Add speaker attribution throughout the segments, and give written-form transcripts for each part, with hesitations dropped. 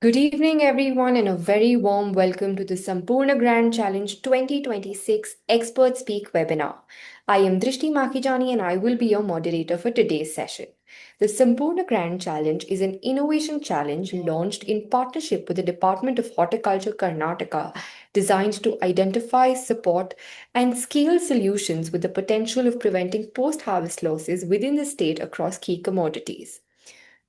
Speaker 1: Good evening, everyone, and a very warm welcome to the Sampurna Grand Challenge 2026 Expert Speak webinar. I am Drishti Makijani and I will be your moderator for today's session. The Sampurna Grand Challenge is an innovation challenge launched in partnership with the Department of Horticulture Karnataka, designed to identify, support, and scale solutions with the potential of preventing post harvest losses within the state across key commodities.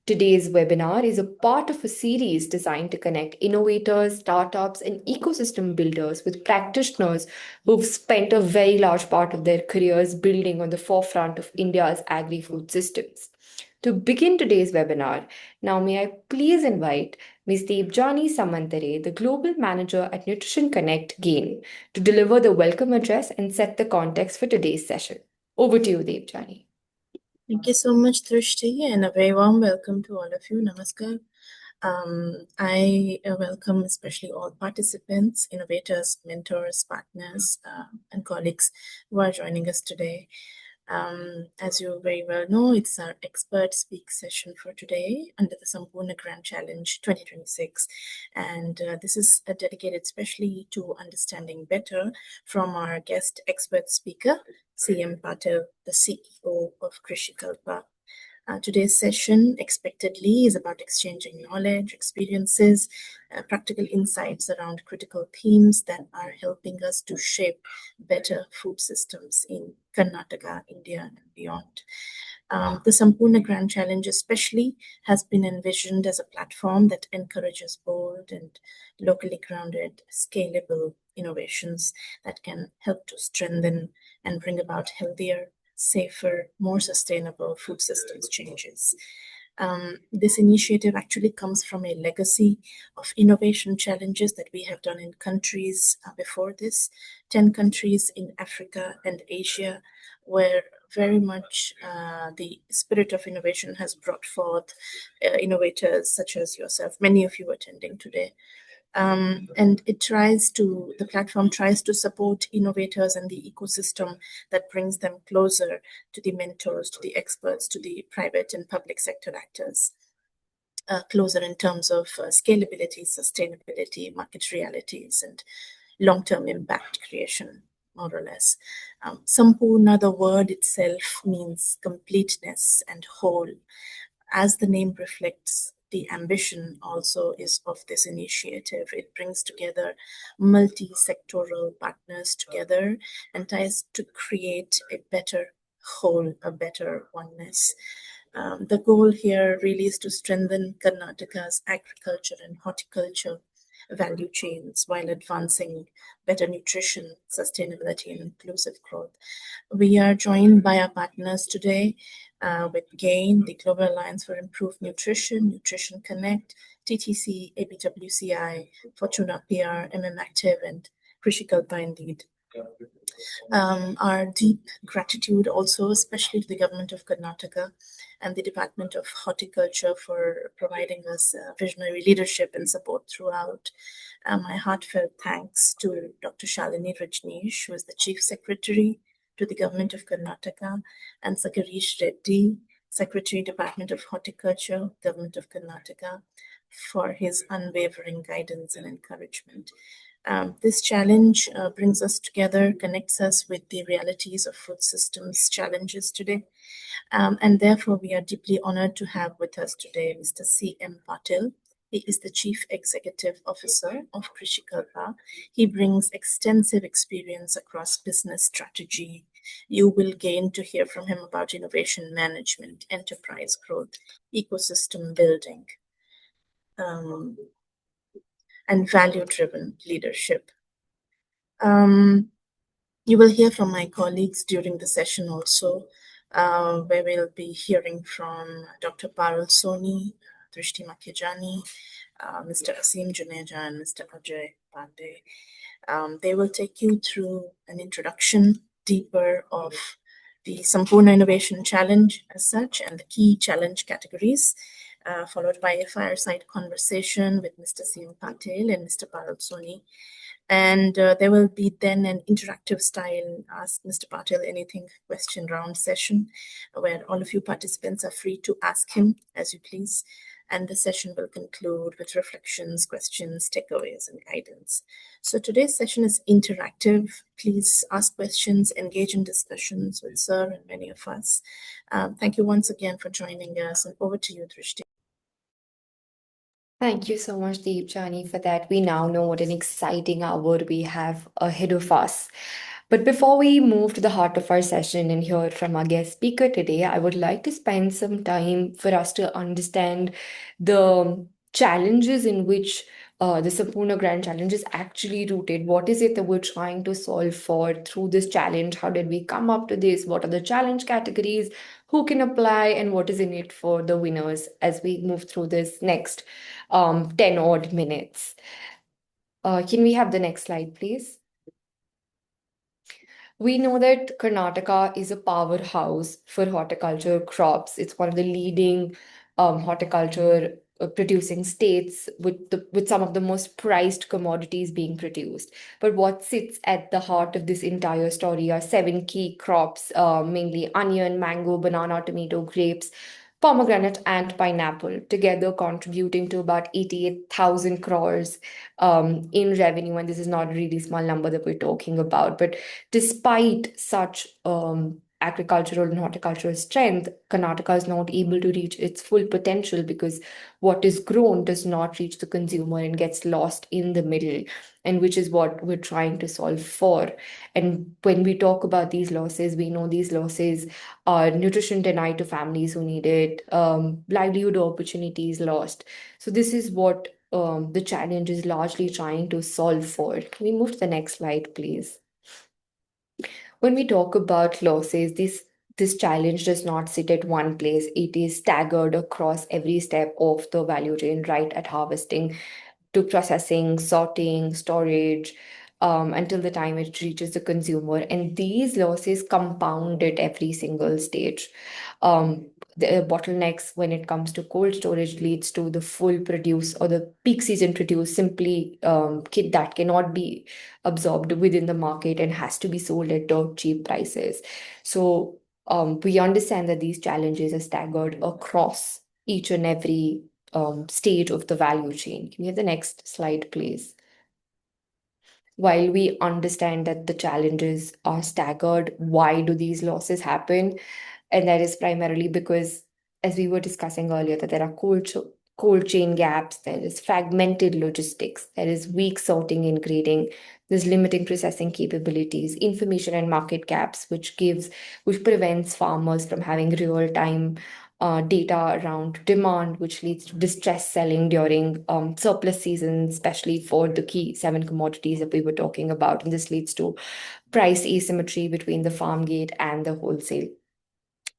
Speaker 1: Today's webinar is a part of a series designed to connect innovators, startups, and ecosystem builders with practitioners who've spent a very large part of their careers building on the forefront of India's agri-food systems. To begin today's webinar, now may I please invite Ms. Debjani Samantare, the Global Manager at Nutrition Connect GAIN, to deliver the welcome address and set the context for today's session. Over to you, Debjani.
Speaker 2: Thank you so much, Drishti, and a very warm welcome to all of you. Namaskar. I welcome especially all participants, innovators, mentors, partners, and colleagues who are joining us today. As you very well know, it's our expert speak session for today under the Sampurna Grand Challenge 2026. And this is dedicated especially to understanding better from our guest expert speaker, CM Patil, the CEO of Krishikalpa. Today's session, expectedly, is about exchanging knowledge, experiences, practical insights around critical themes that are helping us to shape better food systems in Karnataka, India, and beyond. The Sampurna Grand Challenge especially has been envisioned as a platform that encourages bold and locally grounded, scalable innovations that can help to strengthen and bring about healthier, safer, more sustainable food systems changes. This initiative actually comes from a legacy of innovation challenges that we have done in countries before this, 10 countries in Africa and Asia, where very much the spirit of innovation has brought forth innovators such as yourself, many of you attending today. And the platform tries to support innovators and the ecosystem that brings them closer to the mentors, to the experts, to the private and public sector actors. Closer in terms of scalability, sustainability, market realities, and long-term impact creation, more or less. Sampurna, the word itself, means completeness and whole. As the name reflects, the ambition also is of this initiative. It brings together multi-sectoral partners together and tries to create a better whole, a better oneness. The goal here really is to strengthen Karnataka's agriculture and horticulture value chains while advancing better nutrition, sustainability, and inclusive growth. We are joined by our partners today with GAIN, the Global Alliance for Improved Nutrition, Nutrition Connect, TTC, ABWCI, Fortuna PR, Active, and Krishikalpa indeed. Our deep gratitude also, especially to the government of Karnataka and the Department of Horticulture for providing us visionary leadership and support throughout. My heartfelt thanks to Dr. Shalini Rajneesh, who is the Chief Secretary to the government of Karnataka, and Sakarish Reddy, Secretary, Department of Horticulture, Government of Karnataka, for his unwavering guidance and encouragement. This challenge brings us together, connects us with the realities of food systems challenges today. And therefore, we are deeply honored to have with us today Mr. C.M. Patil. He is the Chief Executive Officer of Krishikalpa. He brings extensive experience across business strategy. You will gain to hear from him about innovation management, enterprise growth, ecosystem building, and value-driven leadership. You will hear from my colleagues during the session also, where we'll be hearing from Dr. Parul Soni, Drishti Makijani, Mr. Asim Juneja, and Mr. Ajay Pandey. They will take you through an introduction deeper of the Sampurna Innovation Challenge as such and the key challenge categories, followed by a fireside conversation with Mr. C.M. Patil and Mr. Parul Soni. And there will be then an interactive style Ask Mr. Patil Anything question round session where all of you participants are free to ask him as you please. and the session will conclude with reflections, questions, takeaways, and guidance. So today's session is interactive. Please ask questions, engage in discussions with Sir and many of us. Thank you once again for joining us, and over to you, Drishti.
Speaker 1: Thank you so much, Deepjani, for that. We now know what an exciting hour we have ahead of us. But before we move to the heart of our session and hear from our guest speaker today, I would like to spend some time for us to understand the challenges in which the Sampurna Grand Challenge is actually rooted. What is it that we're trying to solve for through this challenge? How did we come up to this? What are the challenge categories? Who can apply? And what is in it for the winners as we move through this next 10 odd minutes? Can we have the next slide, please? We know that Karnataka is a powerhouse for horticulture crops. It's one of the leading horticulture producing states with some of the most prized commodities being produced. But what sits at the heart of this entire story are seven key crops, mainly onion, mango, banana, tomato, grapes, pomegranate, and pineapple, together contributing to about 88,000 crores in revenue. And this is not a really small number that we're talking about. But despite such agricultural and horticultural strength, Karnataka is not able to reach its full potential because what is grown does not reach the consumer and gets lost in the middle, and which is what we're trying to solve for. And when we talk about these losses, we know these losses are nutrition denied to families who need it, livelihood opportunities lost. So this is what the challenge is largely trying to solve for. Can we move to the next slide, please? When we talk about losses, this challenge does not sit at one place. It is staggered across every step of the value chain, right at harvesting to processing, sorting, storage, until the time it reaches the consumer. And these losses compound at every single stage. The bottlenecks when it comes to cold storage leads to the full produce or the peak season produce simply that cannot be absorbed within the market and has to be sold at dirt cheap prices. So we understand that these challenges are staggered across each and every stage of the value chain. Can we have the next slide, please? While we understand that the challenges are staggered, why do these losses happen? And that is primarily because, as we were discussing earlier, that there are cold chain gaps, there is fragmented logistics, there is weak sorting and grading, there's limiting processing capabilities, information and market gaps, which prevents farmers from having real-time data around demand, which leads to distress selling during surplus seasons, especially for the key seven commodities that we were talking about. And this leads to price asymmetry between the farm gate and the wholesale.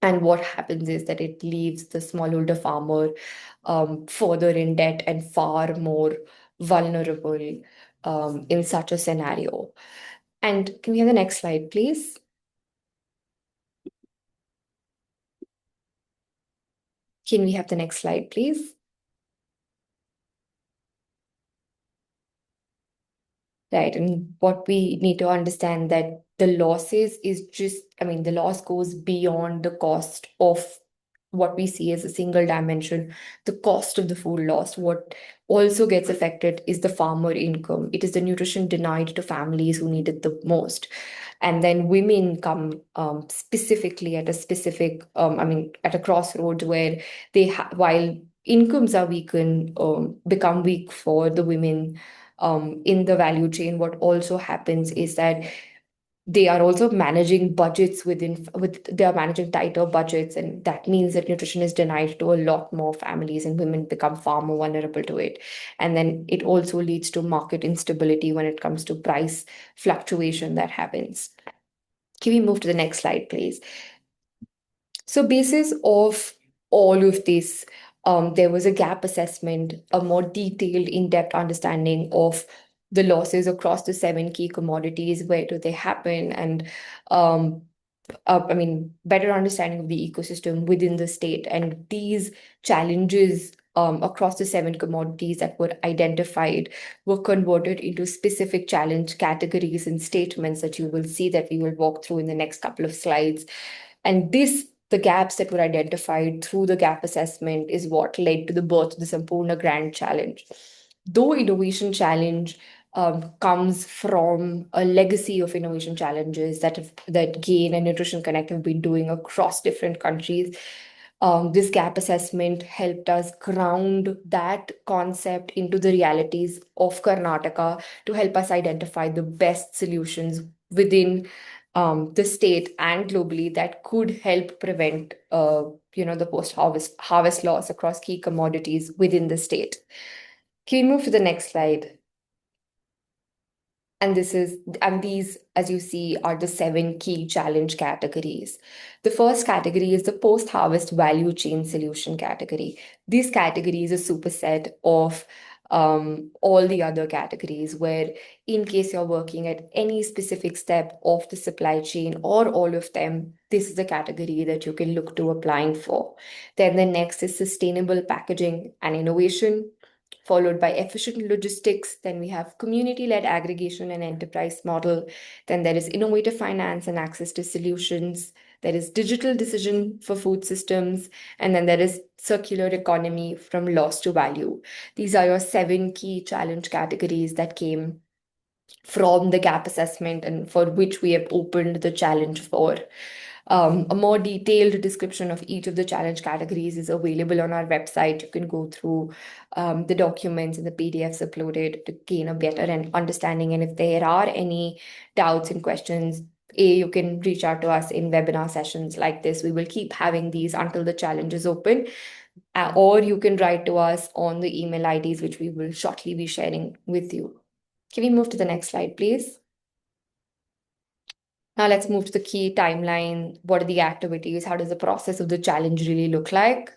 Speaker 1: And what happens is that it leaves the smallholder farmer further in debt and far more vulnerable in such a scenario. And can we have the next slide, please? Can we have the next slide, please? Right. And what we need to understand that the losses is just, I mean, the loss goes beyond the cost of what we see as a single dimension, the cost of the food lost. What also gets affected is the farmer income. It is the nutrition denied to families who need it the most. And then women come specifically at a specific, at a crossroads where while incomes are weakened, become weak for the women in the value chain. What also happens is that they are also managing budgets they are managing tighter budgets, and that means that nutrition is denied to a lot more families and women become far more vulnerable to it. And then it also leads to market instability when it comes to price fluctuation that happens. Can we move to the next slide, please? So basis of all of this, there was a gap assessment, a more detailed, in-depth understanding of the losses across the seven key commodities, where do they happen, and better understanding of the ecosystem within the state. And these challenges across the seven commodities that were identified were converted into specific challenge categories and statements that you will see that we will walk through in the next couple of slides. And the gaps that were identified through the gap assessment is what led to the birth of the Sampurna Grand Challenge. Though Innovation Challenge comes from a legacy of innovation challenges that GAIN and Nutrition Connect have been doing across different countries. This gap assessment helped us ground that concept into the realities of Karnataka to help us identify the best solutions within the state and globally that could help prevent the post harvest loss across key commodities within the state. Can we move to the next slide? And these, as you see, are the 7 key challenge categories. The first category is the post-harvest value chain solution category. This category is a superset of all the other categories, where in case you're working at any specific step of the supply chain or all of them, this is the category that you can look to applying for. Then the next is sustainable packaging and innovation, followed by efficient logistics. Then we have community-led aggregation and enterprise model. Then there is innovative finance and access to solutions. There is digital decision for food systems. And then there is circular economy from loss to value. These are your 7 key challenge categories that came from the gap assessment and for which we have opened the challenge for. A more detailed description of each of the challenge categories is available on our website. You can go through the documents and the PDFs uploaded to gain a better understanding. And if there are any doubts and questions, you can reach out to us in webinar sessions like this. We will keep having these until the challenge is open. Or you can write to us on the email IDs, which we will shortly be sharing with you. Can we move to the next slide, please? Now let's move to the key timeline. What are the activities? How does the process of the challenge really look like?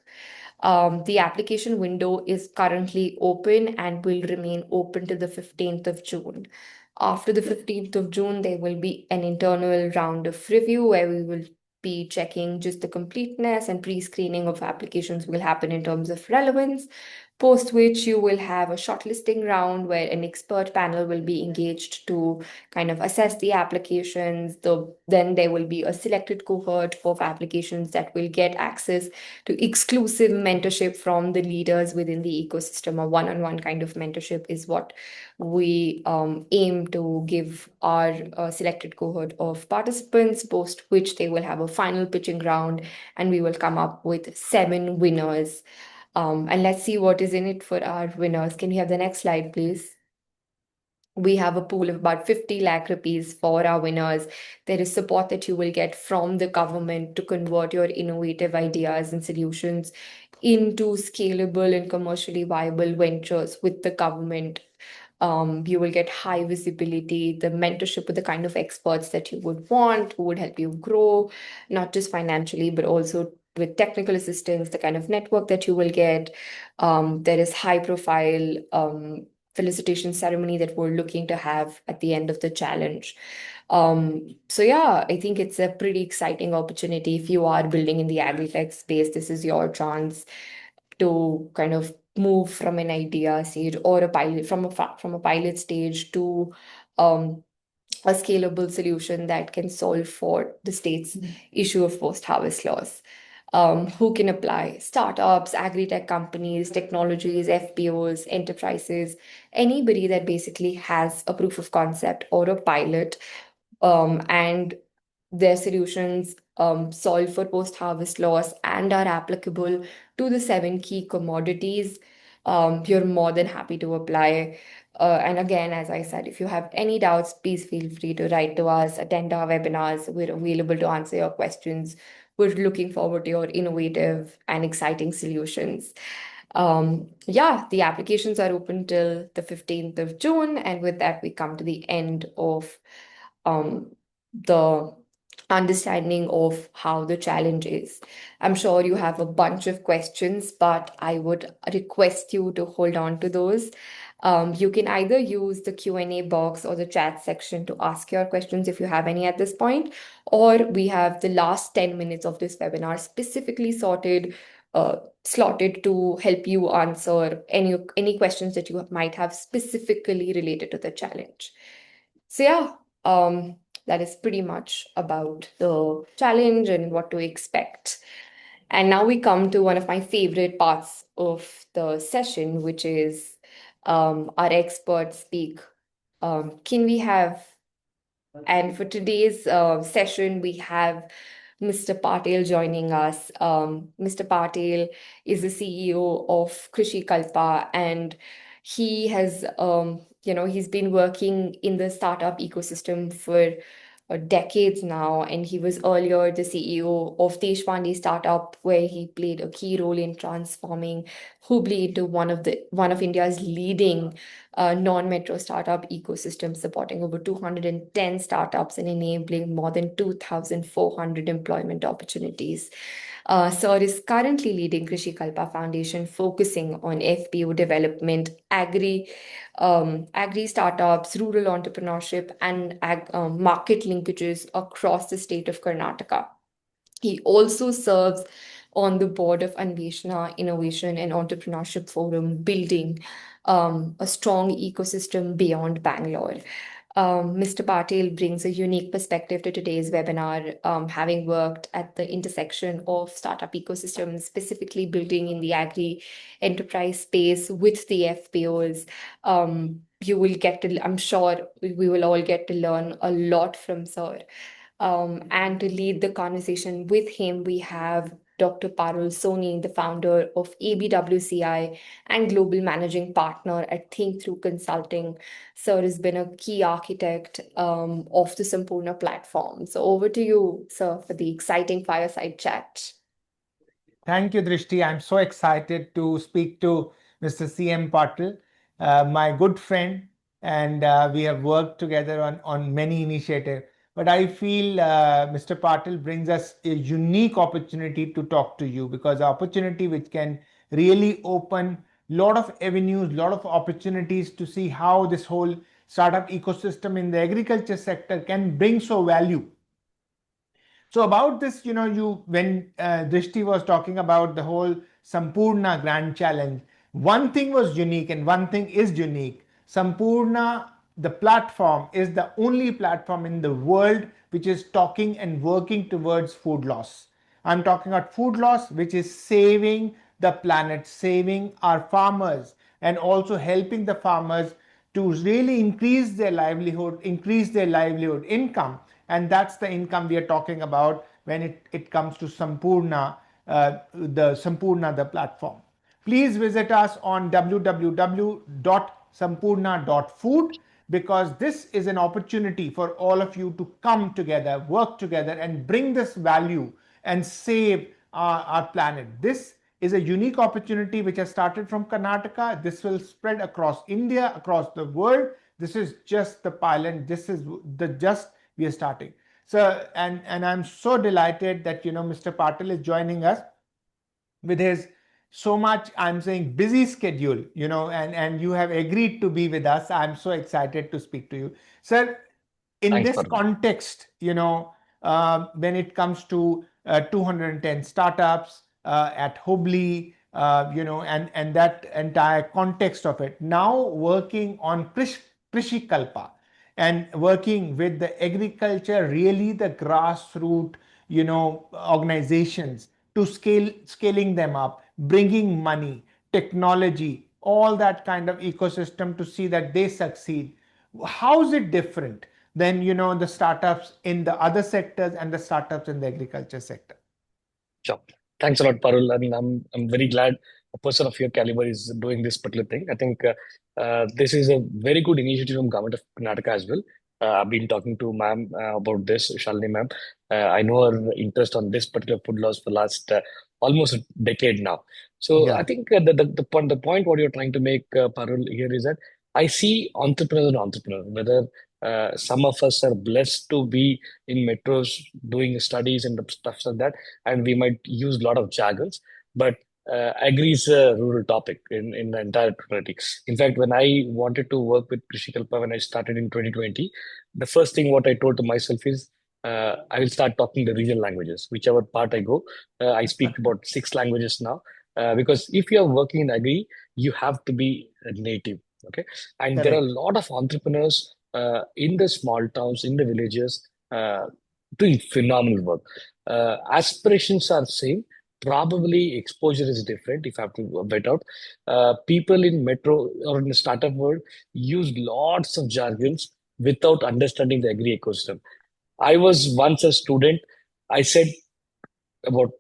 Speaker 1: The application window is currently open and will remain open to the 15th of June. After the 15th of June, there will be an internal round of review where we will be checking just the completeness, and pre-screening of applications will happen in terms of relevance. Post which you will have a shortlisting round where an expert panel will be engaged to kind of assess the applications. Then there will be a selected cohort of applications that will get access to exclusive mentorship from the leaders within the ecosystem. A one-on-one kind of mentorship is what we aim to give our selected cohort of participants, post which they will have a final pitching round and we will come up with 7 winners. And let's see what is in it for our winners. Can we have the next slide, please? We have a pool of about 50 lakh rupees for our winners. There is support that you will get from the government to convert your innovative ideas and solutions into scalable and commercially viable ventures with the government. You will get high visibility, the mentorship with the kind of experts that you would want, who would help you grow, not just financially, but also with technical assistance, the kind of network that you will get. There is high profile felicitation ceremony that we're looking to have at the end of the challenge. So yeah, I think it's a pretty exciting opportunity. If you are building in the agri-tech space, this is your chance to kind of move from an idea stage or a pilot from a pilot stage to a scalable solution that can solve for the state's issue of post-harvest loss. Who can apply? Startups, agri-tech companies, technologies, FPOs, enterprises, anybody that basically has a proof of concept or a pilot, and their solutions solve for post-harvest loss and are applicable to the 7 key commodities. You're more than happy to apply. And again, as I said, if you have any doubts, please feel free to write to us, attend our webinars. We're available to answer your questions. We're looking forward to your innovative and exciting solutions. Yeah, the applications are open till the 15th of June. And with that, we come to the end of the understanding of how the challenge is. I'm sure you have a bunch of questions, but I would request you to hold on to those. You can either use the Q&A box or the chat section to ask your questions if you have any at this point, or we have the last 10 minutes of this webinar specifically slotted to help you answer any questions that you might have specifically related to the challenge. So yeah, That is pretty much about the challenge and what to expect. And now we come to one of my favorite parts of the session, which is our experts speak. Can we have and for today's session, we have Mr. Patil joining us. Mr. Patil is the CEO of Krishi Kalpa, and he has, he's been working in the startup ecosystem for decades now, and he was earlier the CEO of Deshpande startup, where he played a key role in transforming Hubli into one of India's leading non-metro startup ecosystem, supporting over 210 startups and enabling more than 2,400 employment opportunities. Sir is currently leading Krishi Kalpa Foundation, focusing on FPO development, agri startups, rural entrepreneurship, and market linkages across the state of Karnataka. He also serves on the board of Anveshna Innovation and Entrepreneurship Forum, building a strong ecosystem beyond Bangalore. Mr. Patil brings a unique perspective to today's webinar, having worked at the intersection of startup ecosystems, specifically building in the agri enterprise space with the FPOs. You will get to, I'm sure we will all get to learn a lot from Sir. And to lead the conversation with him, we have Dr. Parul Soni, the founder of ABWCI and global managing partner at Think Through Consulting. Sir has been a key architect of the Sampurna platform. So over to you, sir, for the exciting fireside chat.
Speaker 3: Thank you, Drishti. I'm so excited to speak to Mr. CM Patil, my good friend, and we have worked together on many initiatives. But I feel Mr. Patil brings us a unique opportunity to talk to you, because opportunity which can really open a lot of avenues, lot of opportunities to see how this whole startup ecosystem in the agriculture sector can bring so value. So about this, when Drishti was talking about the whole Sampurna Grand Challenge, one thing was unique and one thing is unique. Sampurna, the platform, is the only platform in the world which is talking and working towards food loss. I'm talking about food loss, which is saving the planet, saving our farmers, and also helping the farmers to really increase their livelihood income. And that's the income we are talking about when it comes to Sampurna, the platform. Please visit us on www.sampurna.food, because this is an opportunity for all of you to come together, work together, and bring this value and save our planet. This is a unique opportunity which has started from Karnataka. This will spread across India, across the world. This is just the pilot. This is we are starting. So, and I'm so delighted that Mr. Patil is joining us with his so much, I'm saying, busy schedule, and you have agreed to be with us. I'm so excited to speak to you, sir. In
Speaker 4: Thanks,
Speaker 3: this
Speaker 4: Parul.
Speaker 3: context, when it comes to 210 startups at Hubli, and that entire context of it, now working on Krishi Kalpa and working with the agriculture, really the grassroots, organizations, to scaling them up, bringing money, technology, all that kind of ecosystem to see that they succeed. How is it different than the startups in the other sectors and the startups in the agriculture sector?
Speaker 4: Sure. Thanks a lot, Parul. I mean, I'm very glad a person of your caliber is doing this particular thing. I think this is a very good initiative from Government of Karnataka as well. I've been talking to ma'am about this, Shalini ma'am. I know her interest on this particular food loss for the last almost a decade now. So
Speaker 3: Yeah.
Speaker 4: I think the point what you're trying to make, Parul, here is that I see entrepreneur and entrepreneur, whether some of us are blessed to be in metros doing studies and stuff like that, and we might use a lot of jargons, but agri is a rural topic in the entire politics. In fact, when I wanted to work with Krishi Kalpa when I started in 2020, the first thing what I told to myself is I will start talking the regional languages, whichever part I go. I speak about 6 languages now, because if you are working in agri, you have to be a native. Okay, and there are a
Speaker 3: Correct.
Speaker 4: lot of entrepreneurs in the small towns, in the villages. doing phenomenal work. Aspirations are same. Probably exposure is different if I have to vet out. People in metro or in the startup world use lots of jargons without understanding the agri ecosystem. I was once a student. I said about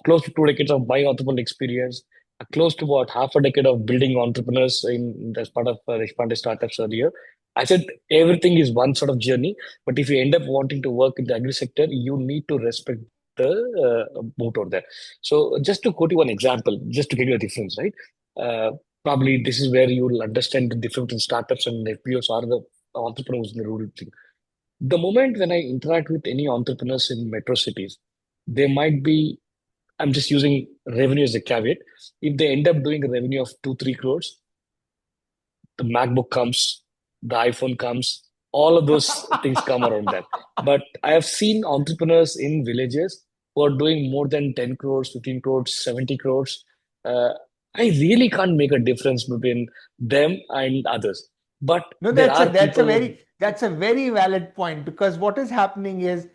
Speaker 4: close to 2 decades of my entrepreneurial experience, close to about half a decade of building entrepreneurs in as part of responded startups earlier. I said everything is one sort of journey, but if you end up wanting to work in the agri sector, you need to respect the motor there. So just to quote you one example, just to give you a difference, right? Uh, Probably this is where you will understand the difference between startups and FPOs or the entrepreneurs in the rural thing. The moment when I interact with any entrepreneurs in metro cities, they might be, I'm just using revenue as a caveat. If they end up doing a revenue of 2, 3 crores, the MacBook comes, the iPhone comes, all of those things come around that. But I have seen entrepreneurs in villages who are doing more than 10 crores, 15 crores, 70 crores. Uh, I really can't make a difference between them and others. But
Speaker 3: No,
Speaker 4: there are people,
Speaker 3: that's a very valid point, because what is happening is,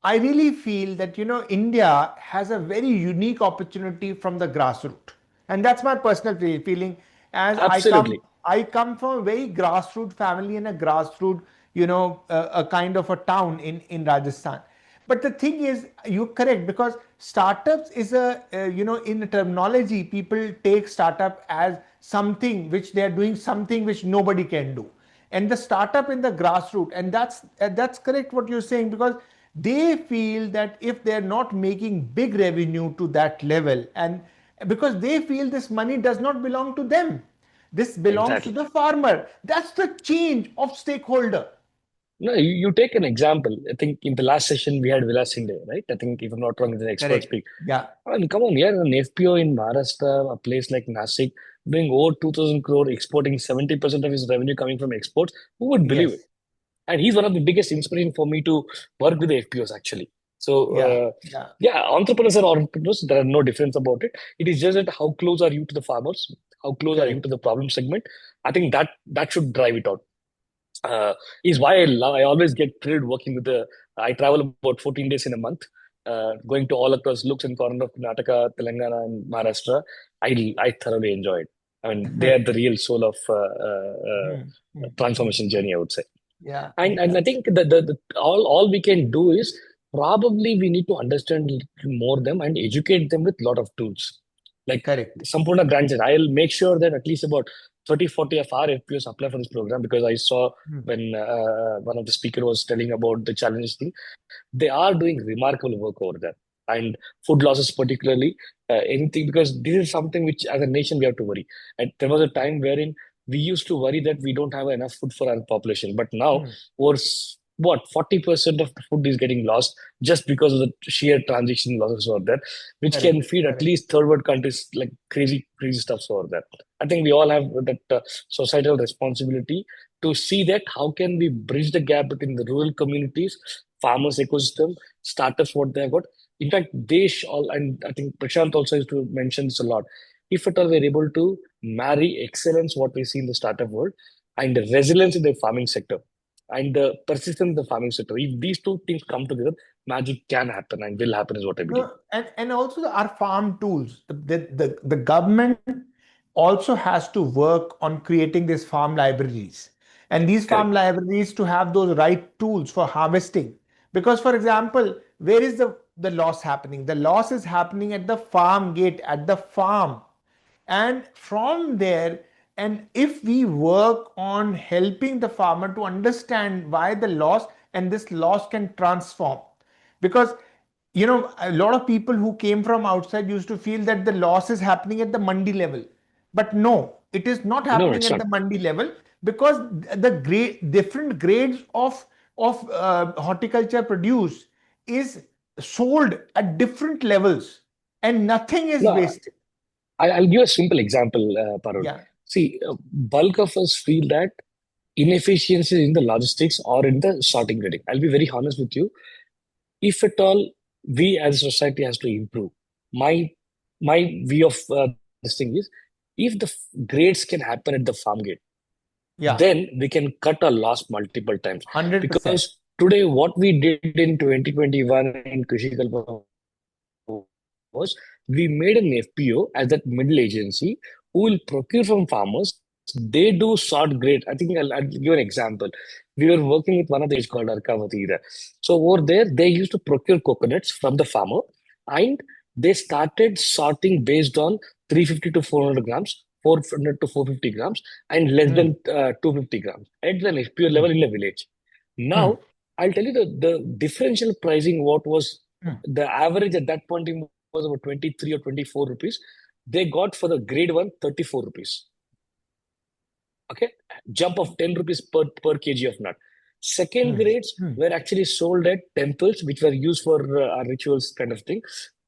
Speaker 3: I really feel that India has a very unique opportunity from the grassroots, and that's my personal feeling. As
Speaker 4: absolutely,
Speaker 3: I come from a very grassroots family and a grassroots, a kind of a town in Rajasthan. But the thing is, you're correct, because startups is in the terminology, people take startup as something which they are doing, something which nobody can do. And the startup in the grassroots, and that's correct what you're saying, because they feel that if they're not making big revenue to that level, and because they feel this money does not belong to them, this belongs to
Speaker 4: exactly.
Speaker 3: the farmer. That's the change of stakeholder.
Speaker 4: No, you take an example. I think in the last session we had Vilas Sinde, right? I think if I'm not wrong, it's an expert
Speaker 3: Correct.
Speaker 4: speak.
Speaker 3: Yeah.
Speaker 4: I mean, come on, yeah, an FPO in Maharashtra, a place like Nasik, doing over 2,000 crore, exporting 70% of his revenue coming from exports. Who would believe it?
Speaker 3: Yes.
Speaker 4: And he's one of the biggest inspiration for me to work with the FPOs actually. So,
Speaker 3: Yeah. Yeah.
Speaker 4: yeah, entrepreneurs are entrepreneurs. There are no difference about it. It is just that how close are you to the farmers? How close are you to
Speaker 3: Correct.
Speaker 4: the problem segment? I think that should drive it out. uh, is why I always get thrilled working with the. I travel about 14 days in a month, going to all across looks and corners of Karnataka, Telangana, and Maharashtra. I thoroughly enjoy it. I mean, they are the real soul of
Speaker 3: Hmm, hmm, hmm.
Speaker 4: transformation journey, I would say.
Speaker 3: Yeah.
Speaker 4: And
Speaker 3: Yeah.
Speaker 4: I think all we can do is probably we need to understand more them and educate them with a lot of tools. Like
Speaker 3: Correct.
Speaker 4: Sampurna Grand said, I'll make sure that at least about 30, 40 of our FPOs apply for this program because I saw
Speaker 3: Hmm.
Speaker 4: when one of the speaker was telling about the challenges thing, they are doing remarkable work over there. And food losses, particularly, anything, because this is something which as a nation we have to worry. And there was a time wherein we used to worry that we don't have enough food for our population. But now,
Speaker 3: Hmm.
Speaker 4: over what 40% of the food is getting lost just because of the sheer transaction losses over there, which can
Speaker 3: Correct.
Speaker 4: feed at
Speaker 3: Correct.
Speaker 4: least third world countries like crazy, crazy stuff over there. I think we all have that societal responsibility to see that how can we bridge the gap between the rural communities, farmers ecosystem, startups, what they have got. In fact, all, and I think Prashant also used to mention this a lot. If at all we're able to marry excellence, what we see in the startup world, and the resilience in the farming sector, and the persistence in the farming sector, if these two things come together, magic can happen and will happen, is what I believe.
Speaker 3: No, and also our farm tools. The government also has to work on creating these farm libraries. And these farm
Speaker 4: Correct.
Speaker 3: libraries to have those right tools for harvesting. Because, for example, where is the loss happening? The loss is happening at the farm gate, at the farm. And from there, and if we work on helping the farmer to understand why the loss, and this loss can transform, because a lot of people who came from outside used to feel that the loss is happening at the mandi level, but no, it is not
Speaker 4: No,
Speaker 3: happening
Speaker 4: it's
Speaker 3: at
Speaker 4: not.
Speaker 3: the mandi level, because the different grades of horticulture produce is sold at different levels, and nothing is
Speaker 4: No,
Speaker 3: wasted.
Speaker 4: I'll give a simple example, Parul.
Speaker 3: Yeah.
Speaker 4: See, bulk of us feel that inefficiency in the logistics or in the sorting grading. I'll be very honest with you. If at all we as a society has to improve, my my view of this thing is, if the grades can happen at the farm gate,
Speaker 3: Yeah.
Speaker 4: then we can cut our loss multiple times.
Speaker 3: 100%.
Speaker 4: Because Today, what we did in 2021 in Krishikalpa was we made an FPO as that middle agency who will procure from farmers. They do sort grade. I think I'll give an example. We were working with one of the called Arkavati. So over there, they used to procure coconuts from the farmer and they started sorting based on 350 to 400 grams, 400 to 450 grams, and less than 250 grams at an FPO level in the village. Now, I'll tell you the differential pricing, what was the average at that point in was about 23 or 24 rupees. They got for the grade one 34 rupees. Okay, jump of 10 rupees per kg of nut. Second grades were actually sold at temples, which were used for our rituals kind of thing.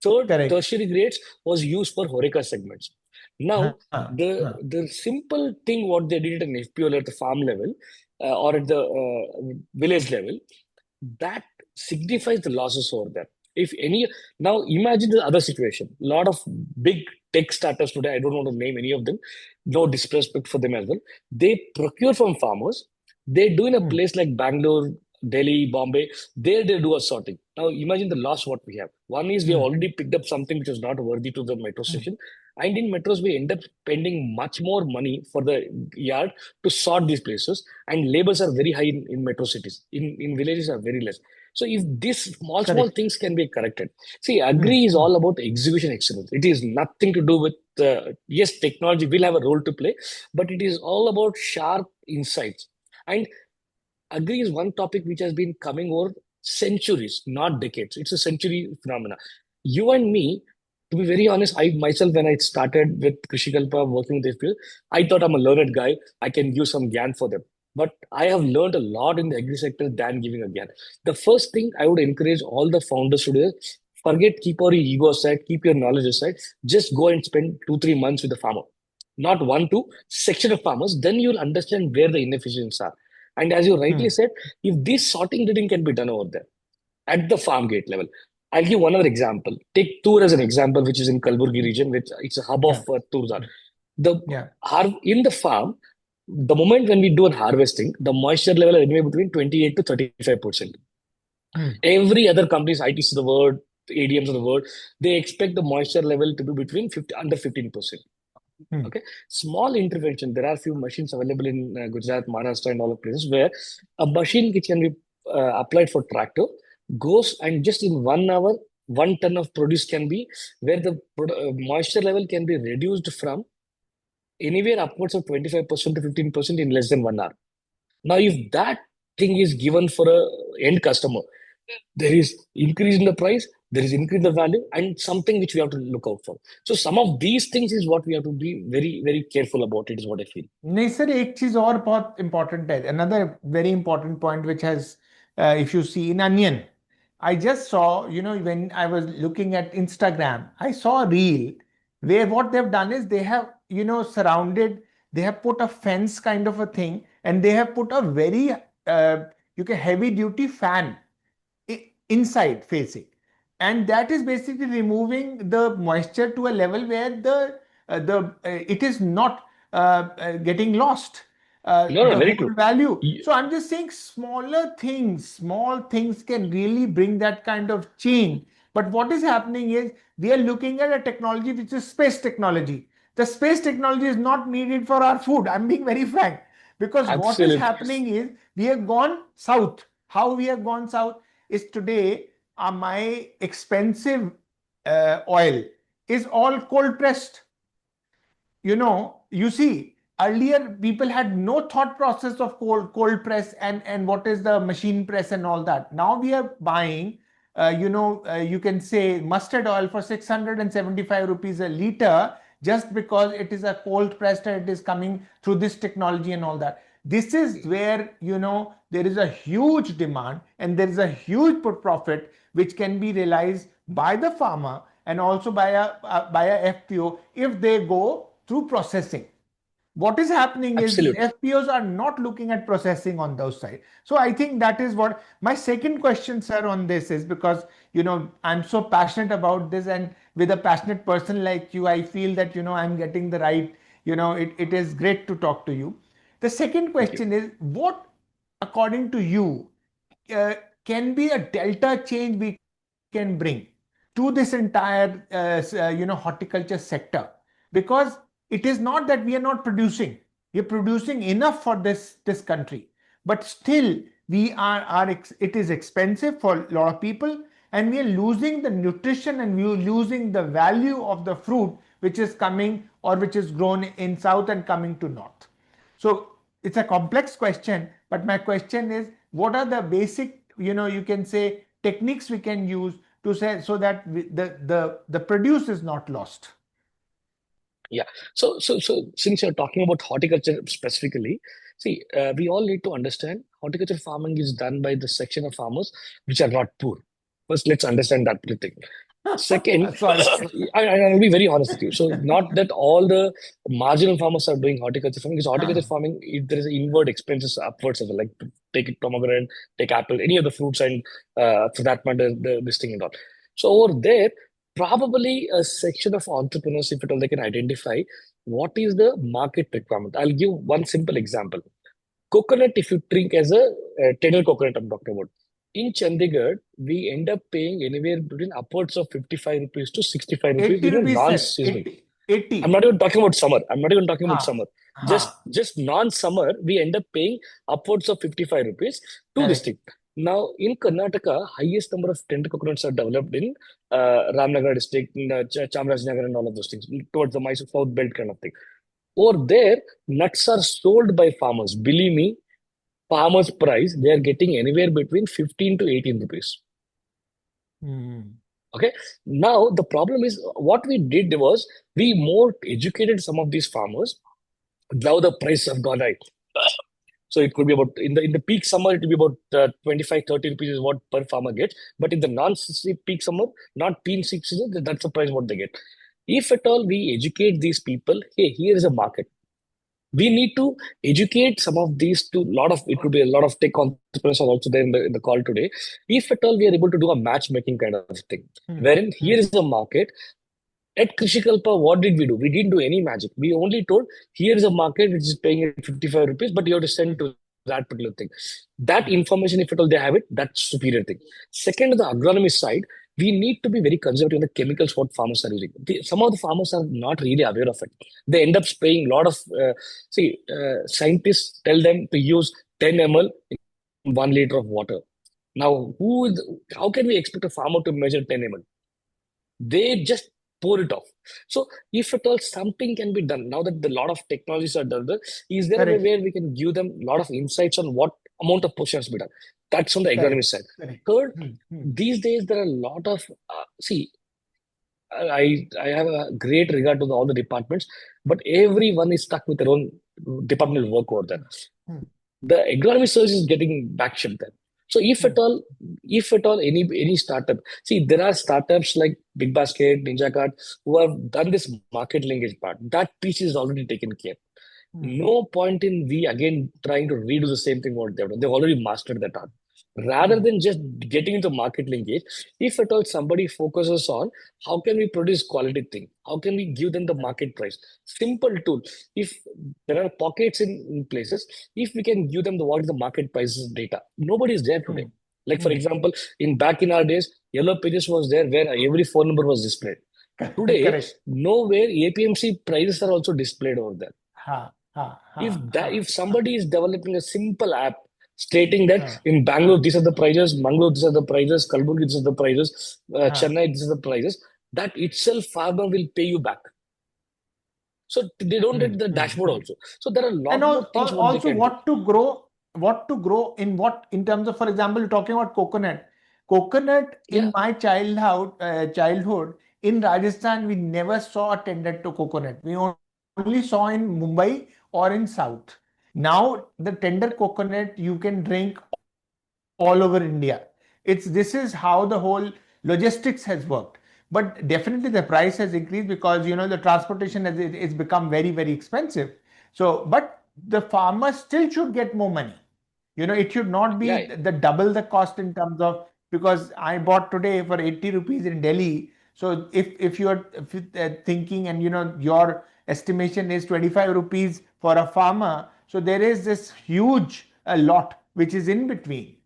Speaker 4: Third,
Speaker 3: Correct.
Speaker 4: tertiary grades was used for Horeca segments. Now, the simple thing what they did at an FPO at the farm level or at the village level, that signifies the losses over there. If any, now imagine the other situation. A lot of big tech startups today, I don't want to name any of them, no disrespect for them as well. They procure from farmers. They do in a place like Bangalore, Delhi, Bombay. There they do a sorting. Now imagine the loss what we have. One is we have already picked up something which was not worthy to the metro station. And in metros, we end up spending much more money for the yard to sort these places. And labors are very high in metro cities. In villages are very less. So if these small things can be corrected. See, agri is all about execution excellence. It is nothing to do with, yes, technology will have a role to play, but it is all about sharp insights. And agri is one topic which has been coming over centuries, not decades. It's a century phenomena. You and me, to be very honest, I myself, when I started with Krishikalpa working with FPL, I thought I'm a learned guy. I can give some gyan for them. But I have learned a lot in the agri sector than giving a gyan. The first thing I would encourage all the founders to do is forget, keep your ego aside, keep your knowledge aside. Just go and spend 2-3 months with the farmer. Not one, two, section of farmers. Then you'll understand where the inefficiencies are. And as you rightly said, if this sorting reading can be done over there at the farm gate level, I'll give one other example. Take Tur as an example, which is in Kalburgi region, which it's a hub of Turzar. In the farm, the moment when we do a harvesting, the moisture level is anywhere between 28 to 35%. Every other companies, ITs of the world, ADMs of the world, they expect the moisture level to be between under 15%. Okay, small intervention. There are few machines available in Gujarat, Maharashtra, and all the places where a machine which can be applied for tractor goes and just in 1 hour, 1 ton of produce can be where the moisture level can be reduced from anywhere upwards of 25% to 15% in less than 1 hour. Now, if that thing is given for a end customer, there is increase in the price, there is increase in the value, and something which we have to look out for. So some of these things is what we have to be very, very careful about. It is what I feel.
Speaker 3: नहीं sir, एक चीज और बहुत important है. Another very important point which has, if you see in onion, I just saw, when I was looking at Instagram, I saw a reel where what they've done is they have, surrounded, they have put a fence kind of a thing, and they have put a very heavy duty fan inside facing, and that is basically removing the moisture to a level where it is not getting lost.
Speaker 4: No,
Speaker 3: The
Speaker 4: very
Speaker 3: whole
Speaker 4: true.
Speaker 3: value. So I'm just saying small things can really bring that kind of change. But what is happening is we are looking at a technology which is space technology. The space technology is not needed for our food. I'm being very frank. Because what is
Speaker 4: Absolutely.
Speaker 3: happening is we have gone south. How we have gone south is today my expensive oil is all cold pressed. You see, earlier people had no thought process of cold press and what is the machine press and all that. Now we are buying, you can say mustard oil for 675 rupees a liter just because it is a cold pressed and it is coming through this technology and all that. This is where, there is a huge demand and there is a huge profit which can be realized by the farmer and also by a FPO if they go through processing. What is happening is
Speaker 4: Absolutely.
Speaker 3: FPOs are not looking at processing on those sides. So I think that is what my second question, sir, on this is, because I'm so passionate about this, and with a passionate person like you, I feel that I'm getting the right, it is great to talk to you. The second question is, what according to you can be a delta change we can bring to this entire horticulture sector, because it is not that we are not producing. We are producing enough for this country, but still it is expensive for a lot of people, and we are losing the nutrition and we are losing the value of the fruit which is coming or which is grown in south and coming to north. So it's a complex question, but my question is, what are the basic, you can say, techniques we can use to say so that the produce is not lost?
Speaker 4: Yeah. So since you're talking about horticulture specifically, see, we all need to understand horticulture farming is done by the section of farmers which are not poor. First, let's understand that thing. Second,
Speaker 3: Sorry.
Speaker 4: I'll be very honest with you. So, not that all the marginal farmers are doing horticulture farming, because horticulture farming, there is inward expenses upwards as well. Like take it pomegranate, take apple, any of the fruits, and for that matter, this thing and all. So over there, probably a section of entrepreneurs, if at all, they can identify what is the market requirement. I'll give one simple example. Coconut, if you drink as a tender coconut, I'm talking about. In Chandigarh, we end up paying anywhere between upwards of 55 rupees to 65 rupees
Speaker 3: 80
Speaker 4: in a
Speaker 3: rupees, sir.
Speaker 4: non-seasonal.
Speaker 3: 80.
Speaker 4: I'm not even talking about summer. I'm not even talking about
Speaker 3: Ha,
Speaker 4: summer.
Speaker 3: ha.
Speaker 4: Just non-summer, we end up paying upwards of 55 rupees to this thing. Now, in Karnataka, highest number of tender coconuts are developed in Ramnagar district, in Chamarajanagar and all of those things, towards the Mysore South Belt kind of thing. Over there, nuts are sold by farmers. Believe me, farmers' price, they are getting anywhere between 15 to 18 rupees. Okay. Now, the problem is what we did was we more educated some of these farmers. Now the price have gone high. So it could be about in the peak summer, it will be about 25, 30 rupees is what per farmer gets. But in the non-peak summer, not peak season, that's the price what they get. If at all we educate these people, hey, here is a market. We need to educate some of these to it could be a lot of tech entrepreneurs are also there in the call today. If at all we are able to do a matchmaking kind of thing, wherein here is a market. At Krishikalpa, what did we do? We didn't do any magic. We only told, here is a market which is paying 55 rupees, but you have to send to that particular thing. That information, if at all they have it, that's superior thing. Second, the agronomy side, we need to be very conservative on the chemicals what farmers are using. Some of the farmers are not really aware of it. They end up spraying a lot of, scientists tell them to use 10 ml in 1 liter of water. Now, how can we expect a farmer to measure 10 ml? They just pour it off. So, if at all something can be done, now that a lot of technologies are done, is there a way where we can give them a lot of insights on what amount of push has to be done? That's on the agronomy side. Third, these days there are a lot of, I have a great regard to all the departments, but everyone is stuck with their own departmental work over there. The agronomy service is getting backship there. So if at all any startup, see, there are startups like Big Basket, Ninja Cart, who have done this market linkage part. That piece is already taken care. No point in we again trying to redo the same thing what they've done. They've already mastered that art. Rather than just getting into market linkage, if at all somebody focuses on how can we produce quality thing, how can we give them the market price? Simple tool. If there are pockets in places, if we can give them what is the market prices data, nobody is there today. Like for example, back in our days, Yellow Pages was there where every phone number was displayed. Today, nowhere APMC prices are also displayed over there. If somebody is developing a simple app stating that in Bangalore these are the prices, Mangalore these are the prices, Kalburgi these are the prices, Chennai these are the prices, that itself farmer will pay you back. So they don't get the dashboard also. So there are a lot more things
Speaker 3: what they can do. What to grow in terms of, for example, you're talking about coconut. Coconut in my childhood in Rajasthan, we never saw a tender to coconut. We only saw in Mumbai or in South. Now the tender coconut you can drink all over India. This is how the whole logistics has worked. But definitely the price has increased because the transportation has become very, very expensive. So, but the farmer still should get more money. It should not be the double the cost in terms of, because I bought today for 80 rupees in Delhi. So if you're thinking and your estimation is 25 rupees for a farmer, so there is this huge lot which is in between.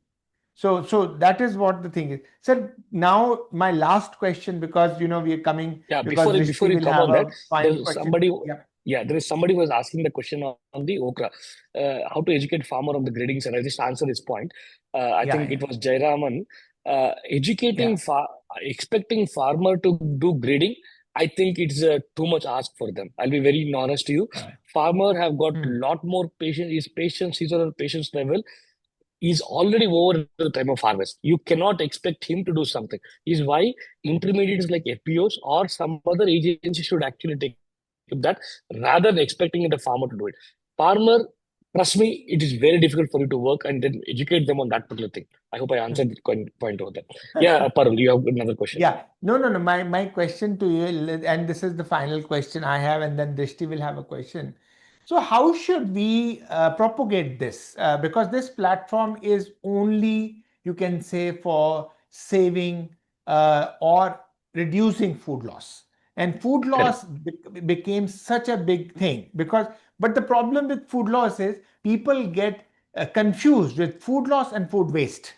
Speaker 3: So that is what the thing is. Sir, now my last question, because we are coming,
Speaker 4: Yeah,
Speaker 3: because
Speaker 4: before
Speaker 3: Drishti
Speaker 4: you
Speaker 3: will
Speaker 4: come
Speaker 3: have
Speaker 4: on that,
Speaker 3: a final
Speaker 4: there's
Speaker 3: question.
Speaker 4: somebody.
Speaker 3: Yeah.
Speaker 4: Yeah, there is somebody who was asking the question on the okra. How to educate farmer on the grading side. I just answered this point. I think
Speaker 3: Yeah.
Speaker 4: it was Jairaman. Educating
Speaker 3: Yeah.
Speaker 4: expecting farmer to do grading, I think it's too much ask for them. I'll be very honest to you. Farmer have got a lot more patience. His patience, his or her patience level is already over the time of harvest. You cannot expect him to do something. Is why intermediaries like FPOs or some other agency should actually take up that rather than expecting the farmer to do it. Farmer, trust me, it is very difficult for you to work and then educate them on that particular thing. I hope I answered the point over there. Yeah, Parul, you have another question.
Speaker 3: Yeah. No. My question to you, and this is the final question I have, and then Drishti will have a question. So how should we propagate this? Because this platform is only, you can say, for saving or reducing food loss. And food loss became such a big thing but the problem with food loss is people get confused with food loss and food waste,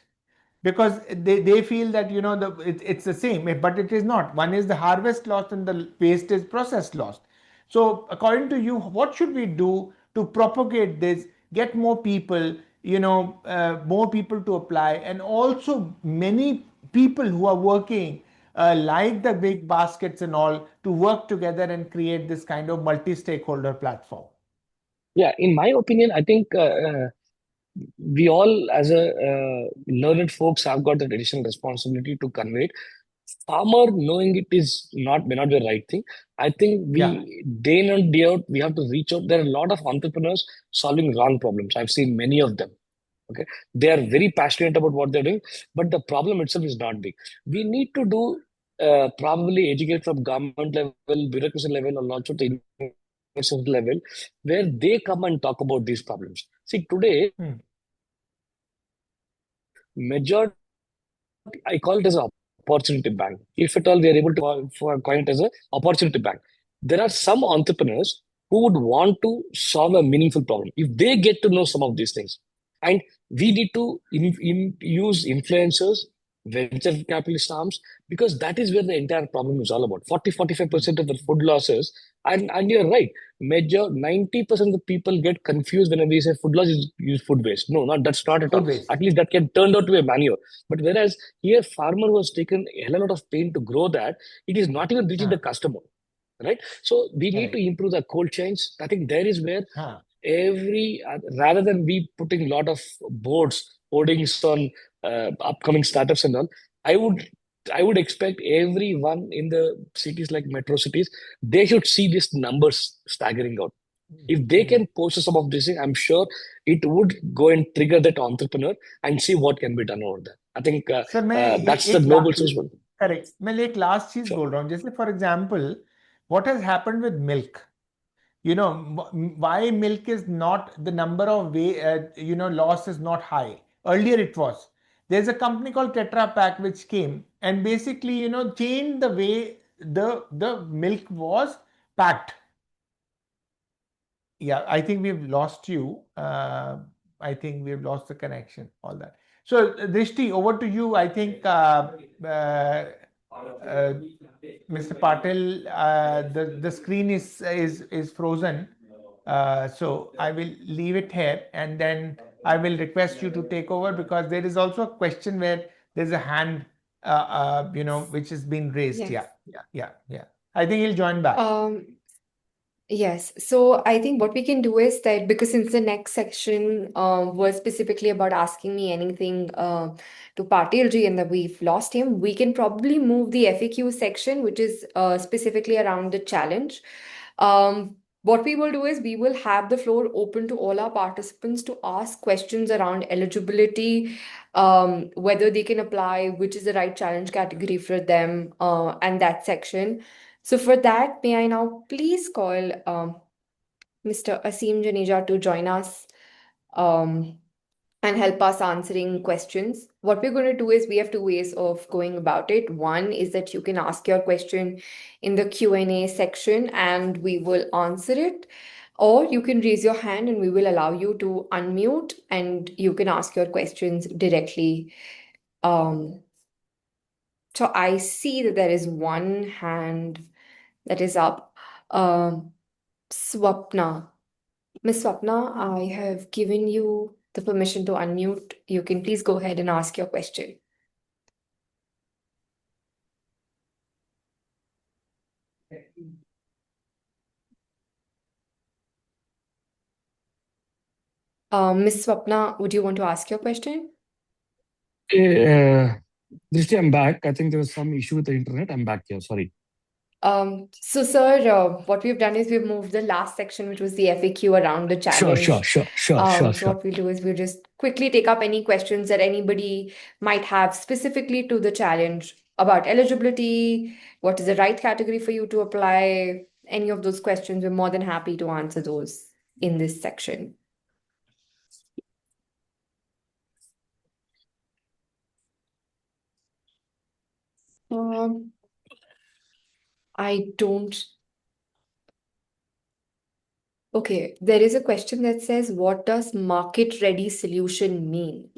Speaker 3: because they feel that it's the same, but it is not. One is the harvest lost and the waste is process lost. So according to you, what should we do to propagate this, get more people, more people to apply, and also many people who are working like the big baskets and all, to work together and create this kind of multi-stakeholder platform?
Speaker 4: Yeah, in my opinion, I think we all, as a learned folks, have got an additional responsibility to convey it. Farmer knowing it is may not be the right thing. I think day in and day out, we have to reach out. There are a lot of entrepreneurs solving wrong problems. I've seen many of them. Okay, they are very passionate about what they're doing, but the problem itself is not big. We need to do probably educate from government level, bureaucracy level, or also the investment level, where they come and talk about these problems. See, today, majority, I call it as an opportunity bank. If at all we are able to coin it as an opportunity bank, there are some entrepreneurs who would want to solve a meaningful problem. If they get to know some of these things, and we need to use influencers, venture capitalist arms, because that is where the entire problem is all about. 40-45% of the food losses, and you're right, 90% of the people get confused when we say food loss is food waste. No, that's not at all. At least that can turn out to be a manure. But whereas here, farmer was taken a hell lot of pain to grow that, it is not even reaching the customer, right? So we need to improve the cold chains. I think there is where rather than we putting a lot of hoardings on upcoming startups and all, I would expect everyone in the cities like metro cities, they should see these numbers staggering out. If they can post some of this, I'm sure it would go and trigger that entrepreneur and see what can be done over there. I think that's the noble solution.
Speaker 3: Correct. मैं एक last चीज बोल रहा हूँ, जैसे for example, what has happened with milk? Why milk is not, the number of loss is not high. Earlier it was. There's a company called Tetra Pak which came and basically changed the way the milk was packed. Yeah, I think we've lost you. I think we've lost the connection, all that. So Drishti, over to you. I think Mr. Patil, the screen is frozen. So I will leave it here, and then I will request you to take over, because there is also a question where there's a hand, which has been raised.
Speaker 1: Yes.
Speaker 3: Yeah. I think he'll join back.
Speaker 1: Yes. So I think what we can do is that, because since the next section was specifically about asking me anything to Patil ji and that we've lost him, we can probably move the FAQ section, which is specifically around the challenge. What we will do is we will have the floor open to all our participants to ask questions around eligibility, whether they can apply, which is the right challenge category for them, and that section. So for that, may I now please call Mr. Asim Janeja to join us and help us answering questions. What we're going to do is we have two ways of going about it. One is that you can ask your question in the Q&A section and we will answer it. Or you can raise your hand and we will allow you to unmute and you can ask your questions directly. So I see that there is one hand that is up. Swapna. Miss Swapna, I have given you the permission to unmute. You can please go ahead and ask your question. Miss Swapna, would you want to ask your question?
Speaker 4: Drishti, I'm back. I think there was some issue with the internet. I'm back here. Sorry.
Speaker 1: So, sir, what we've done is we've moved the last section, which was the FAQ around the challenge. So what we'll do is we'll just quickly take up any questions that anybody might have specifically to the challenge about eligibility, what is the right category for you to apply, any of those questions. We're more than happy to answer those in this section. I don't. Okay, there is a question that says, what does market-ready solution mean?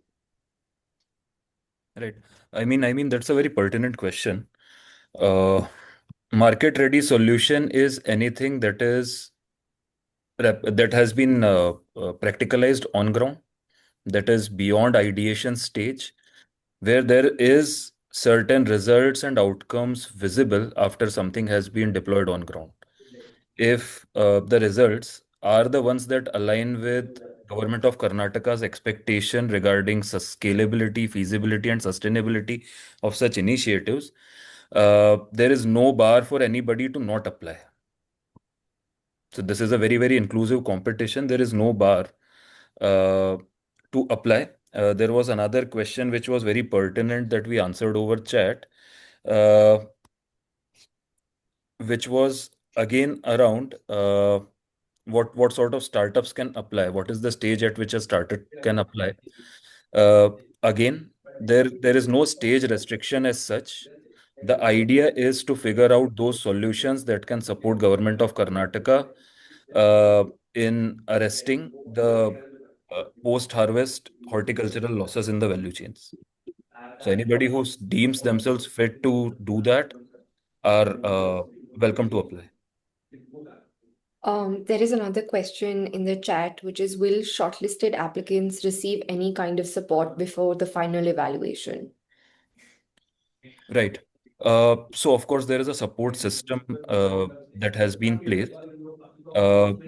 Speaker 5: Right. I mean that's a very pertinent question. Market-ready solution is anything that has been practicalized on ground, that is beyond ideation stage, where there is certain results and outcomes visible after something has been deployed on ground. If the results are the ones that align with Government of Karnataka's expectation regarding scalability, feasibility, and sustainability of such initiatives, there is no bar for anybody to not apply. So this is a very, very inclusive competition. There is no bar to apply. There was another question which was very pertinent that we answered over chat, which was again around what sort of startups can apply. What is the stage at which a startup can apply? Again, there is no stage restriction as such. The idea is to figure out those solutions that can support Government of Karnataka in arresting the post-harvest horticultural losses in the value chains. So anybody who deems themselves fit to do that are welcome to apply.
Speaker 1: There is another question in the chat, which is, will shortlisted applicants receive any kind of support before the final evaluation?
Speaker 5: Right. So of course there is a support system that has been placed.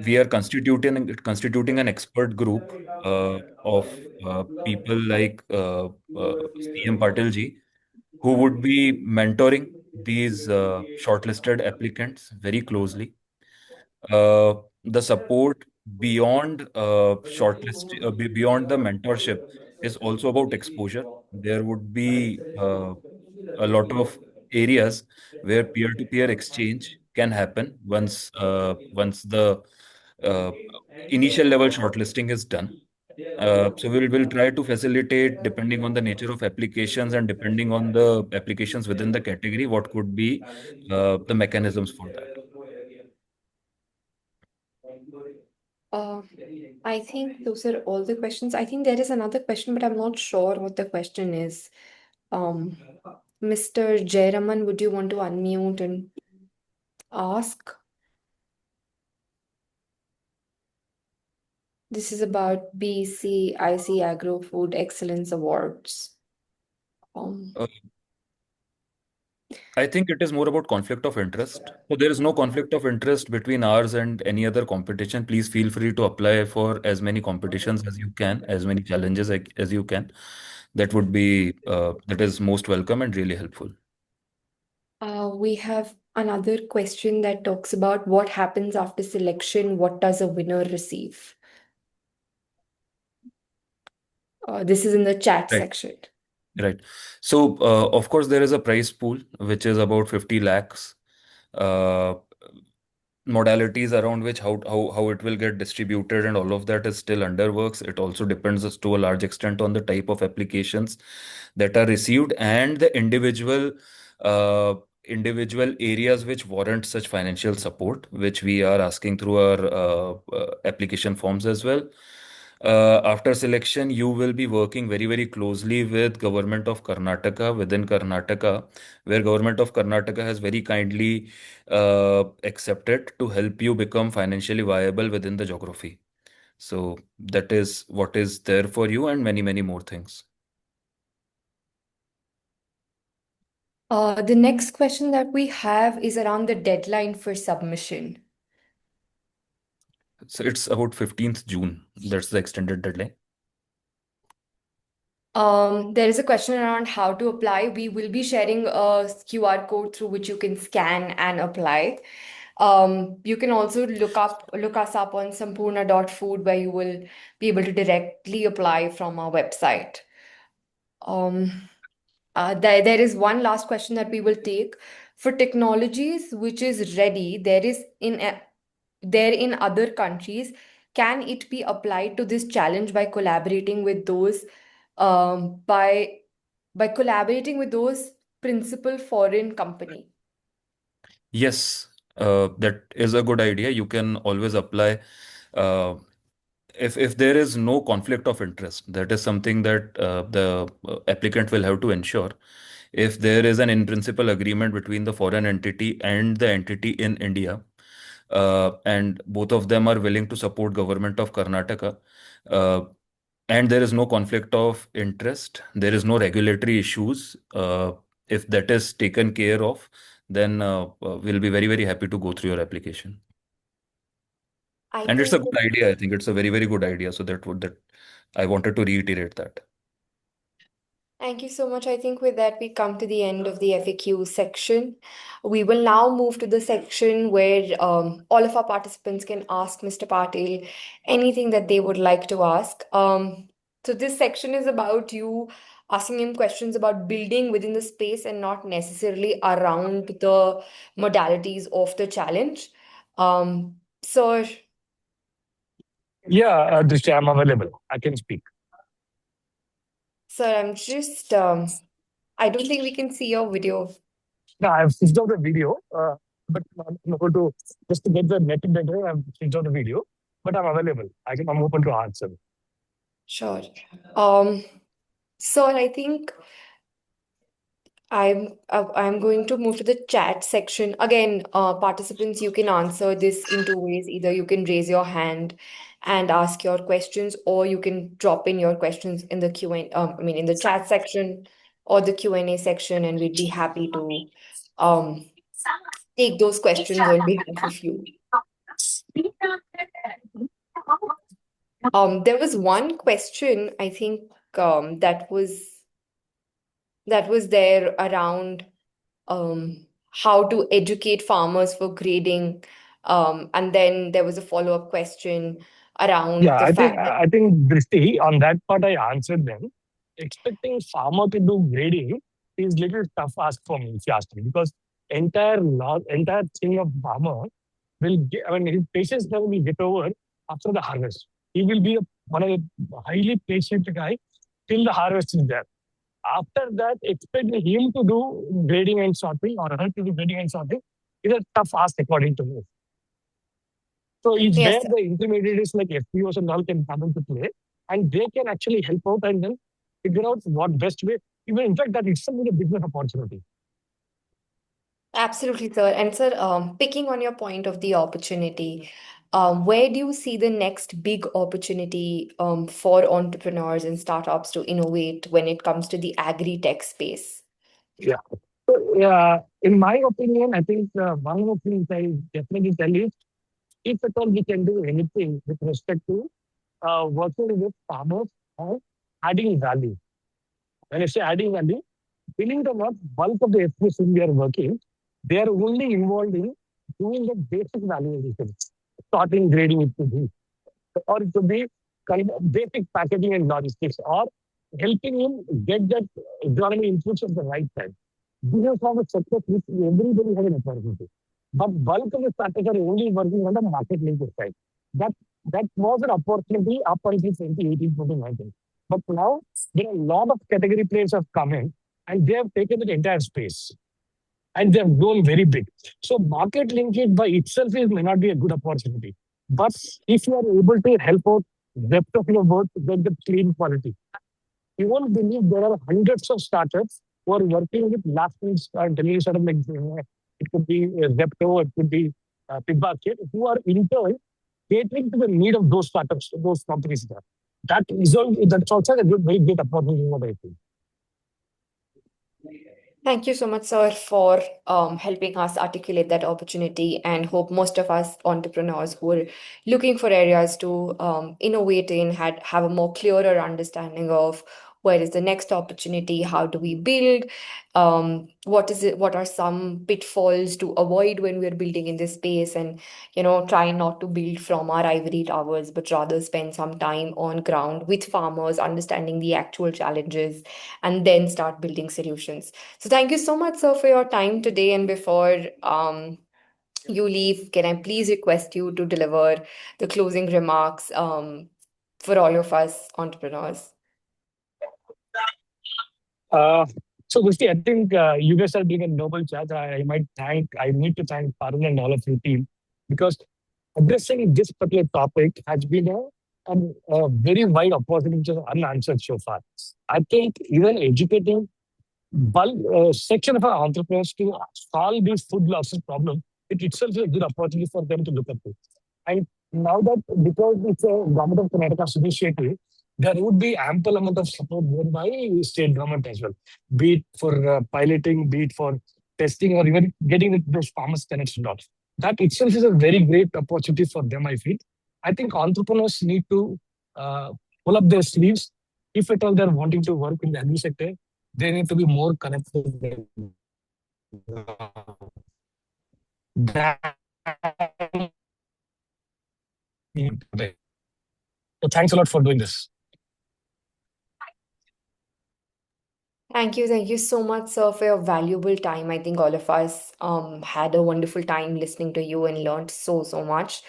Speaker 5: We are constituting an expert group of people like CM Patil ji, who would be mentoring these shortlisted applicants very closely. The support beyond beyond the mentorship is also about exposure. There would be a lot of areas where peer-to-peer exchange can happen once the uh, initial level shortlisting is done. So we'll try to facilitate, depending on the nature of applications and depending on the applications within the category, what could be the mechanisms for that.
Speaker 1: I think those are all the questions. I think there is another question, but I'm not sure what the question is. Mr. Jayaraman, would you want to unmute and ask? This is about BCIC Agro-Food Excellence Awards.
Speaker 5: I think it is more about conflict of interest. So there is no conflict of interest between ours and any other competition. Please feel free to apply for as many competitions as you can, as many challenges as you can. That would be that is most welcome and really helpful.
Speaker 1: We have another question that talks about what happens after selection. What does a winner receive? This is in the chat section.
Speaker 5: Right. So, of course, there is a prize pool, which is about 50 lakhs. Modalities around which how it will get distributed and all of that is still under works. It also depends to a large extent on the type of applications that are received and the individual individual areas which warrant such financial support, which we are asking through our application forms as well. After selection, you will be working very, very closely with Government of Karnataka within Karnataka, where Government of Karnataka has very kindly accepted to help you become financially viable within the geography. So that is what is there for you, and many, many more things.
Speaker 1: The next question that we have is around the deadline for submission.
Speaker 5: So it's about 15th June. That's the extended deadline.
Speaker 1: There is a question around how to apply. We will be sharing a QR code through which you can scan and apply. You can also look us up on sampurna.food, where you will be able to directly apply from our website. There is one last question that we will take. For technologies which is ready, there in other countries, can it be applied to this challenge by collaborating with those by collaborating with those principal foreign company?
Speaker 5: Yes, that is a good idea. You can always apply uh, if there is no conflict of interest. That is something that the applicant will have to ensure. If there is an in-principle agreement between the foreign entity and the entity in India, and both of them are willing to support Government of Karnataka, uh, and there is no conflict of interest, there is no regulatory issues. If that is taken care of, then we'll be very, very happy to go through your application.
Speaker 1: I
Speaker 5: And it's a
Speaker 1: think
Speaker 5: good idea. I think it's a very, very good idea. So that I wanted to reiterate that.
Speaker 1: Thank you so much. I think with that, we come to the end of the FAQ section. We will now move to the section where all of our participants can ask Mr. Patil anything that they would like to ask. So this section is about you asking him questions about building within the space and not necessarily around the modalities of the challenge. So,
Speaker 4: Yeah, Drishti, I'm available. I can speak.
Speaker 1: sir, I'm just, I don't think we can see your video.
Speaker 4: No, I've switched off the video, but I'm going to just to get the net better. I've switched off the video, but I'm available. I'm open to answer.
Speaker 1: Sure. So I think I'm going to move to the chat section. Again, participants, you can answer this in two ways. Either you can raise your hand and ask your questions, or you can drop in your questions in the Q&A, in the chat section or the Q&A section, and we'd be happy to um, take those questions on behalf of you. There was one question, I think, that was there around how to educate farmers for grading. And then there was a follow-up question around
Speaker 4: Yeah,
Speaker 1: the
Speaker 4: I think
Speaker 1: fact that,
Speaker 4: I think Drishti, on that part I answered them. Expecting farmer to do grading is little tough ask for me, if you ask me, because entire thing of farmer will get, I mean, his patience level will get over after the harvest. He will be one of the highly patient guy till the harvest is there. After that, expect him to do grading and sorting or her to do grading and sorting is a tough ask according to me. So it's where
Speaker 1: yes,
Speaker 4: the intermediaries like FPOs and all can come into play, and they can actually help out and then figure out what best way. Even in fact, that itself is a business opportunity.
Speaker 1: absolutely, sir. And sir, picking on your point of the opportunity, where do you see the next big opportunity for entrepreneurs and startups to innovate when it comes to the agri-tech space?
Speaker 4: Yeah. So, in my opinion, I think one of the things I definitely tell is if at all we can do anything with respect to working with farmers or adding value. When I say adding value, believe it or not, bulk of the FPOs we are working, they are only involved in doing the basic value addition, starting grading it to be, or it could be kind of basic packaging and logistics, or helping him get that economy inputs at the right time. These are some of the sectors which everybody has an opportunity. But bulk of the startups are only working on the market linkage side. That was an opportunity up until 2018, 2019. But now there are a lot of category players have come in and they have taken the entire space. and they have grown very big. So market linkage by itself may not be a good opportunity. But if you are able to help out depth of your work, get the clean quality. You won't believe there are hundreds of startups who are working with last delivery sort of like it could be Zepto, it could be Pigbucket, who are in turn catering to the need of those startups, those companies there. That's also a good, very good opportunity, what I think.
Speaker 1: Thank you so much, sir, for helping us articulate that opportunity, and hope most of us entrepreneurs who are looking for areas to innovate in have a more clearer understanding of where is the next opportunity, how do we build, what are some pitfalls to avoid when we're building in this space, and try not to build from our ivory towers, but rather spend some time on ground with farmers, understanding the actual challenges, and then start building solutions. So thank you so much, sir, for your time today. And before you leave, can I please request you to deliver the closing remarks for all of us entrepreneurs?
Speaker 4: So, Gusti, I think you guys are doing a noble job. I need to thank Parul and all of your team, because addressing this particular topic has been a very wide opportunity unanswered so far. I think even educating bulk section of our entrepreneurs to solve this food losses problem, it itself is a good opportunity for them to look at it. And now that because it's a government of Karnataka's initiative, there would be ample amount of support given by state government as well, be it for piloting, be it for testing, or even getting those farmers connected dots. That itself is a very great opportunity for them, I feel. I think entrepreneurs need to pull up their sleeves. If at all they're wanting to work in the agri sector, they need to be more connected. So thanks a lot for doing this.
Speaker 1: Thank you so much, sir, for your valuable time. I think all of us had a wonderful time listening to you and learned so much.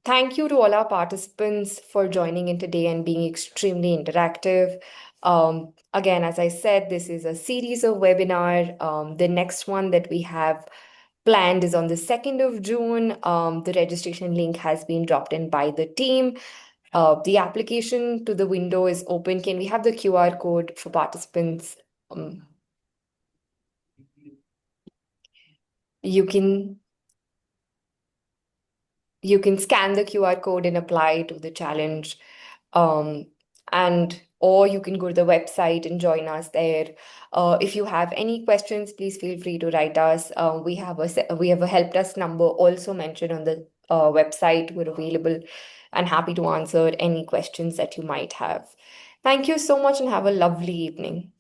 Speaker 1: Thank you to all our participants for joining in today and being extremely interactive. Again, as I said, this is a series of webinar. The next one that we have planned is on the 2nd of June. The registration link has been dropped in by the team. The application to the window is open. Can we have the QR code for participants? You can scan the QR code and apply to the challenge. Or you can go to the website and join us there. If you have any questions, please feel free to write us. We have a help desk number also mentioned on the website. We're available and happy to answer any questions that you might have. Thank you so much and have a lovely evening.